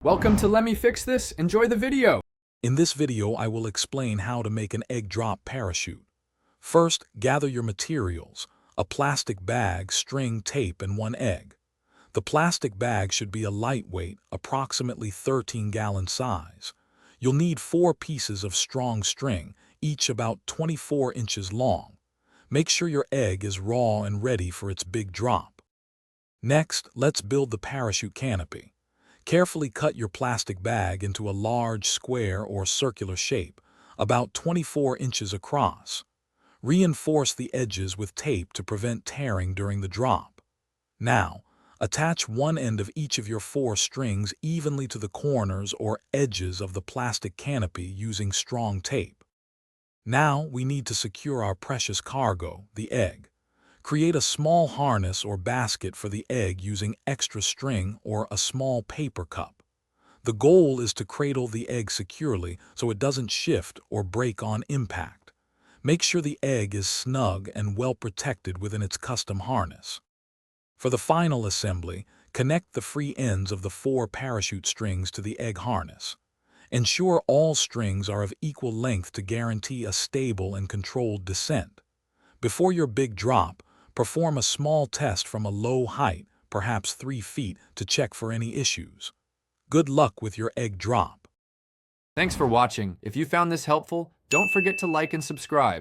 Welcome to Let Me Fix This. Enjoy the video. In this video, I will explain how to make an egg drop parachute. First, gather your materials: a plastic bag, string, tape, and one egg. The plastic bag should be a lightweight, approximately 13-gallon size. You'll need 4 pieces of strong string, each about 24 inches long. Make sure your egg is raw and ready for its big drop. Next, let's build the parachute canopy. Carefully cut your plastic bag into a large square or circular shape, about 24 inches across. Reinforce the edges with tape to prevent tearing during the drop. Now, attach one end of each of your 4 strings evenly to the corners or edges of the plastic canopy using strong tape. Now we need to secure our precious cargo, the egg. Create a small harness or basket for the egg using extra string or a small paper cup. The goal is to cradle the egg securely so it doesn't shift or break on impact. Make sure the egg is snug and well protected within its custom harness. For the final assembly, connect the free ends of the 4 parachute strings to the egg harness. Ensure all strings are of equal length to guarantee a stable and controlled descent. Before your big drop, perform a small test from a low height, perhaps 3 feet, to check for any issues. Good luck with your egg drop. Thanks for watching. If you found this helpful, don't forget to like and subscribe.